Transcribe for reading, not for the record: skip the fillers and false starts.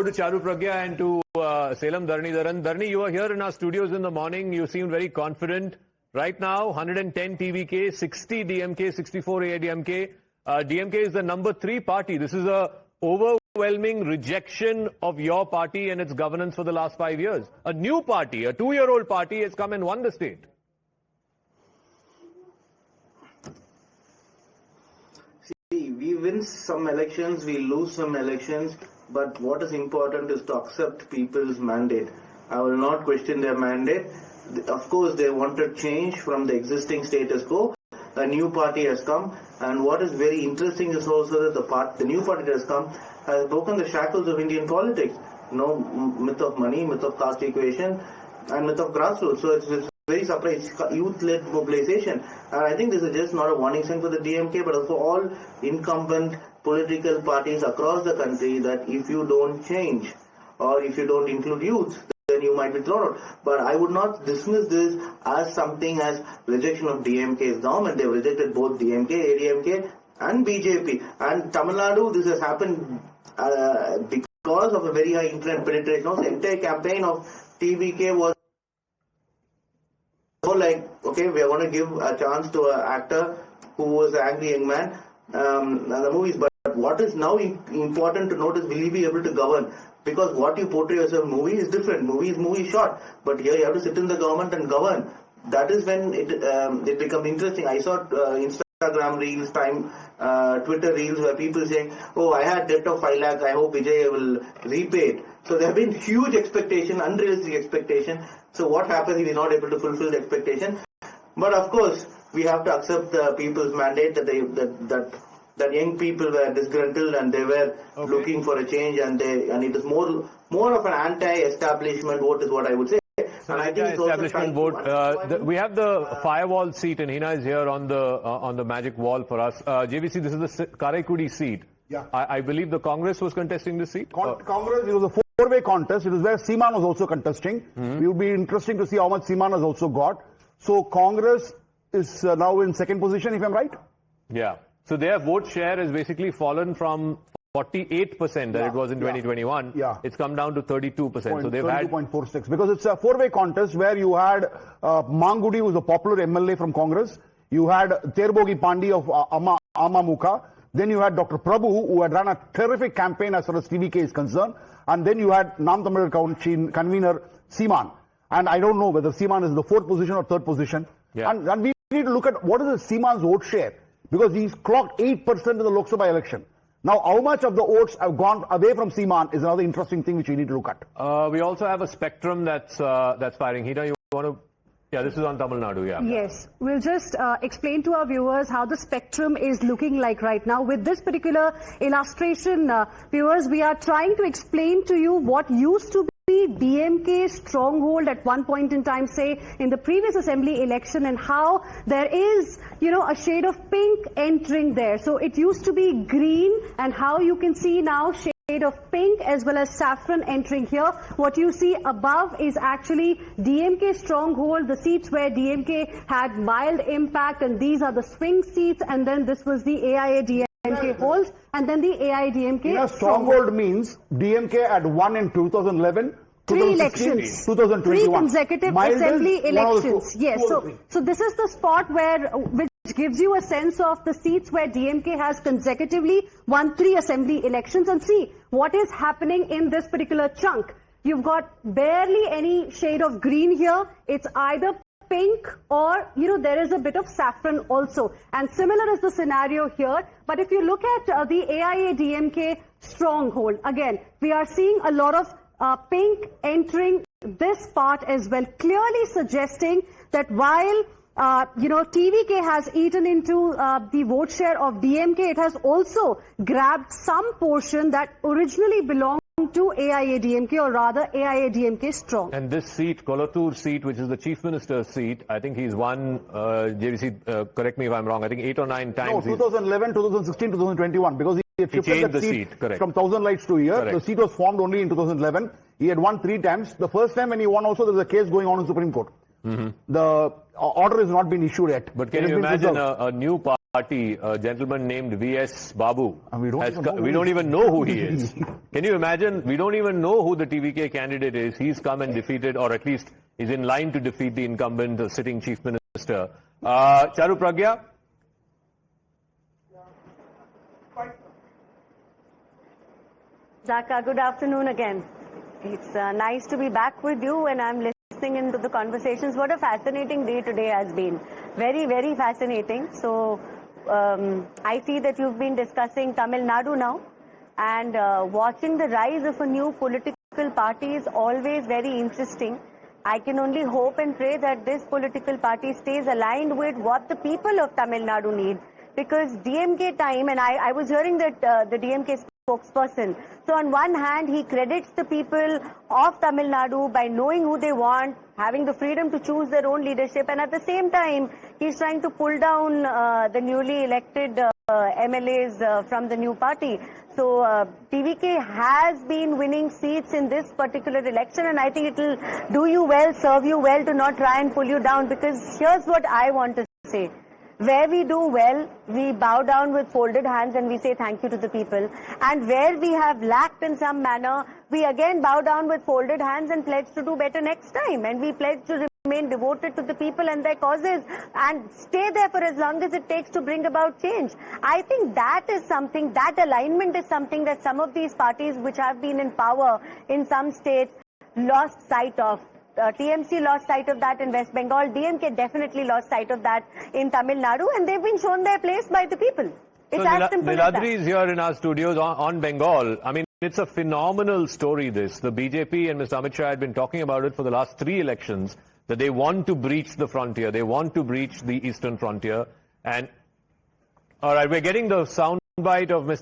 go to Charu Pragya and to Salem Dharani. Dharani, you were here in our studios in the morning. You seemed very confident. Right now, 110 TVK, 60 DMK, 64 AIADMK. DMK is the number 3 party. This is a overwhelming rejection of your party and its governance for the last 5 years. A new party, a 2-year-old party has come and won the state. See, we win some elections, we lose some elections, but what is important is to accept people's mandate. I will not question their mandate. Of course, they wanted change from the existing status quo. A new party has come, and what is very interesting is also that the new party that has come has broken the shackles of Indian politics. No myth of money, myth of caste equation, and myth of grassroots. So it's very surprising. It's youth-led mobilization, and I think this is just not a warning sign for the DMK, but also all incumbent political parties across the country that if you don't change or if you don't include youth, then you might be thrown out. But I would not dismiss this as something as rejection of DMK's government. They have rejected both DMK, ADMK and BJP. And Tamil Nadu, this has happened because of a very high internet penetration. The entire campaign of TVK was so like, okay, we are going to give a chance to an actor who was an angry young man and the movies. But what is now important to note is, will he be able to govern? Because what you portray as a movie is different. Movie short, but here you have to sit in the government and govern. That is when it becomes interesting. I saw Instagram reels, Twitter reels where people saying, "Oh, I had debt of 5 lakhs. I hope Vijay will repay it." So there have been huge expectation, unrealistic expectation. So what happens if he is not able to fulfill the expectation? But of course, we have to accept the people's mandate that young people were disgruntled and they were looking for a change, and it is more of an anti-establishment vote is what I would say. So and I think establishment vote. We have the firewall seat, and Hina is here on the magic wall for us. JVC, this is the Karaikudi seat. Yeah. I believe the Congress was contesting this seat. Congress, it was a 4-way contest. It was where Seeman was also contesting. It would be interesting to see how much Seeman has also got. So Congress is now in second position, if I'm right. Yeah. So their vote share has basically fallen from 48% that it was in 2021. Yeah. It's come down to 32%. So they've had 32.46 because it's a 4-way contest where you had Mangudi, who was a popular MLA from Congress. You had Terbogi Pandi of Amamuka. Then you had Dr. Prabhu, who had run a terrific campaign as far as TVK is concerned. And then you had Nam Tamil Nadu convener Seeman. And I don't know whether Seeman is the 4th position or 3rd position. Yeah. And we need to look at what is the Seeman's vote share, because he's clocked 8% in the Lok Sabha election. Now, how much of the votes have gone away from Seeman is another interesting thing which we need to look at. We also have a spectrum that's firing. Hina, you want to? Yeah, this is on Tamil Nadu, yeah. Yes, we'll just explain to our viewers how the spectrum is looking like right now. With this particular illustration, viewers, we are trying to explain to you what used to be DMK's stronghold at one point in time, say in the previous assembly election, and how there is, a shade of pink entering there. So it used to be green, and how you can see now shade of pink as well as saffron entering here. What you see above is actually DMK stronghold, the seats where DMK had mild impact, and these are the swing seats, and then this was the AIADMK holds, and then the AIADMK stronghold means DMK had won in 2011, 3 elections, 2021. 3 consecutive assembly elections. Yes, so this is the spot which gives you a sense of the seats where DMK has consecutively won 3 assembly elections. And see what is happening in this particular chunk. You've got barely any shade of green here. It's either pink or, there is a bit of saffron also. And similar is the scenario here. But if you look at the AIADMK stronghold, again, we are seeing a lot of pink entering this part as well, clearly suggesting that while TVK has eaten into the vote share of DMK, it has also grabbed some portion that originally belonged to AIADMK, or rather AIADMK strong. And this seat, Kolathur seat, which is the Chief Minister's seat, I think he's won, JVC, correct me if I'm wrong, I think 8 or 9 times. No, 2011, 2016, 2021, because he had shifted the seat from 1,000 lights to here. Correct. The seat was formed only in 2011. He had won 3 times. The first time when he won also, there was a case going on in Supreme Court. The order has not been issued yet. But can you imagine a new party, a gentleman named V.S. Babu. And we don't even know who he is. Can you imagine? We don't even know who the TVK candidate is. He's come and defeated, or at least is in line to defeat the incumbent, the sitting chief minister. Charu Pragya? Zaka, good afternoon again. It's nice to be back with you, and I'm listening into the conversations. What a fascinating day today has been. Very, very fascinating. So, I see that you've been discussing Tamil Nadu now, and watching the rise of a new political party is always very interesting. I can only hope and pray that this political party stays aligned with what the people of Tamil Nadu need. Because DMK time, and I was hearing that the DMK spokesperson. So on one hand, he credits the people of Tamil Nadu by knowing who they want, having the freedom to choose their own leadership, and at the same time, he's trying to pull down the newly elected MLAs from the new party. So TVK has been winning seats in this particular election, and I think it will do you well, serve you well to not try and pull you down, because here's what I want to say. Where we do well, we bow down with folded hands and we say thank you to the people. And where we have lacked in some manner, we again bow down with folded hands and pledge to do better next time. And we pledge to remain devoted to the people and their causes and stay there for as long as it takes to bring about change. I think that is something, that alignment is something that some of these parties which have been in power in some states lost sight of. TMC lost sight of that in West Bengal. DMK definitely lost sight of that in Tamil Nadu, and they've been shown their place by the people. It's as simple as that. Niladri is here in our studios on Bengal. I mean, it's a phenomenal story, this. The BJP and Mr. Amit Shah had been talking about it for the last 3 elections, that they want to breach the frontier. They want to breach the eastern frontier. And, all right, we're getting the sound bite of Mr.